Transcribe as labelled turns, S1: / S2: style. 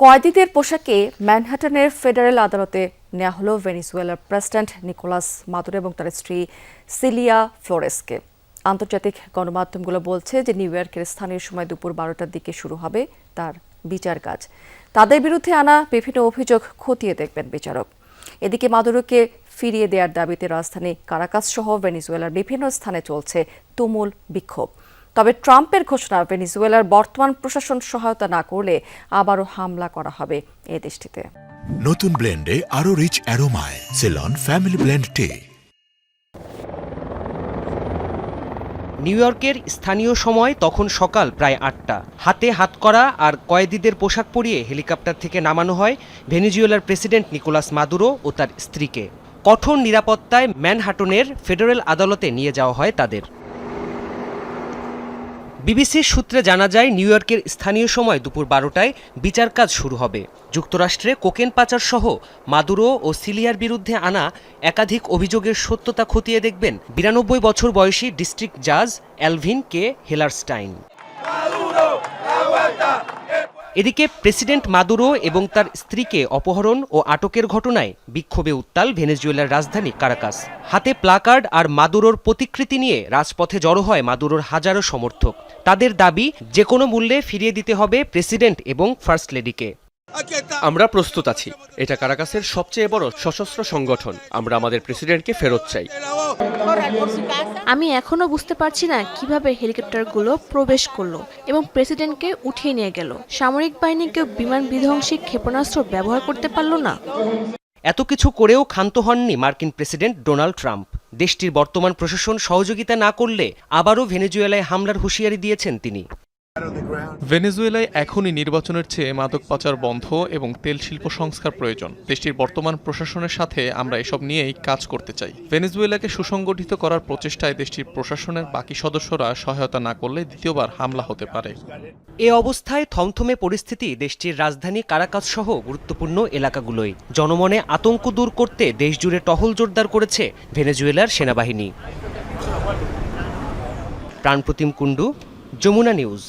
S1: কয়েদিদের পোশাকে ম্যানহাটনের ফেডারেল আদালতে নেওয়া হলো ভেনেজুয়েলার প্রেসিডেন্ট নিকোলাস মাদুরো এবং তার স্ত্রী সিলিয়া ফ্লোরেসকে। আন্তর্জাতিক গণমাধ্যমগুলো বলছে যে নিউ ইয়র্কের স্থানীয় সময় দুপুর 12টার দিকে শুরু হবে তার বিচার কাজ। তাদের বিরুদ্ধে আনা বিভিন্ন অভিযোগ খতিয়ে দেখবেন বিচারক। এদিকে মাদুরোকে ফিরিয়ে দেওয়ার দাবিতে রাজধানী কারাকাস সহ ভেনেজুয়েলার বিভিন্ন স্থানে চলছে তুমুল বিক্ষোভ। তবে ট্রাম্পের ঘোষণা ভেনেজুয়েলার বর্তমান প্রশাসন সহায়তা না করলে আবারও হামলা করা হবে এই দেশটিতে।
S2: নতুন ব্লেন্ডে আরো রিচ অ্যারোমায় সেলন ফ্যামিলি ব্লেন্ড টে।
S3: নিউ ইয়র্কের স্থানীয় সময় তখন সকাল প্রায় 8টা। হাতে হাতকড়া আর কয়েদিদের পোশাক পরিয়ে হেলিকপ্টার থেকে নামানো হয় ভেনেজুয়েলার প্রেসিডেন্ট নিকোলাস মাদুরো ও তার স্ত্রীকে। কঠোর নিরাপত্তায় ম্যানহাটনের ফেডারেল আদালতে নিয়ে যাওয়া হয় তাদের। বিবিসির সূত্রে জানা যায়, নিউ ইয়র্কের স্থানীয় সময় দুপুর 12টায় বিচার কাজ শুরু হবে। যুক্তরাষ্ট্রে কোকেন পাচার সহ মাদুরো ও সিলিয়ার বিরুদ্ধে আনা একাধিক অভিযোগের সত্যতা খতিয়ে দেখবেন 92 বছর বয়সী ডিস্ট্রিক্ট জাজ অ্যালভিন কে হেলারস্টাইন। এদিকে প্রেসিডেন্ট মাদুরো এবং তার স্ত্রীকে অপহরণ ও আটকের ঘটনায় বিক্ষোভে উত্তাল ভেনেজুয়েলার রাজধানী কারাকাস। হাতে প্লাকার্ড আর মাদুরোর প্রতিকৃতি নিয়ে রাজপথে জড়ো হয় মাদুরোর হাজারো সমর্থক। তাদের দাবি, যে কোনো মূল্যে ফিরিয়ে দিতে হবে প্রেসিডেন্ট এবং ফার্স্ট লেডিকে।
S4: আমরা প্রস্তুত আছি। এটা কারাকাসের সবচেয়ে বড় সশস্ত্র সংগঠন। আমরা আমাদের প্রেসিডেন্টকে ফেরত চাই।
S5: আমি এখনো বুঝতে পারছি না কিভাবে হেলিকপ্টারগুলো প্রবেশ করলো এবং প্রেসিডেন্টকে উঠিয়ে নিয়ে গেল। সামরিক বাহিনী কেউ বিমান বিধ্বংসী ক্ষেপণাস্ত্র ব্যবহার করতে পারল না।
S3: এত কিছু করেও ক্ষান্ত হননি মার্কিন প্রেসিডেন্ট ডোনাল্ড ট্রাম্প। দেশটির বর্তমান প্রশাসন সহযোগিতা না করলে আবারও ভেনেজুয়েলায় হামলার হুঁশিয়ারি দিয়েছেন তিনি।
S6: ভেনেজুয়েলায় এখনই নির্বাচনের চেয়ে মাদক পাচার বন্ধ এবং তেল শিল্প সংস্কার প্রয়োজন। দেশটির বর্তমান প্রশাসনের সাথে আমরা এসব নিয়েই কাজ করতে চাই। ভেনেজুয়েলাকে সুসংগঠিত করার প্রচেষ্টায় দেশটির প্রশাসনের বাকি সদস্যরা সহায়তা না করলে দ্বিতীয়বার হামলা হতে পারে।
S3: এ অবস্থায় থমথমে পরিস্থিতি দেশটির রাজধানী কারাকাস সহ গুরুত্বপূর্ণ এলাকাগুলোয়। জনমনে আতঙ্ক দূর করতে দেশজুড়ে টহল জোরদার করেছে ভেনেজুয়েলার সেনাবাহিনী। প্রাণপ্রতিম কুণ্ডু, যমুনা নিউজ।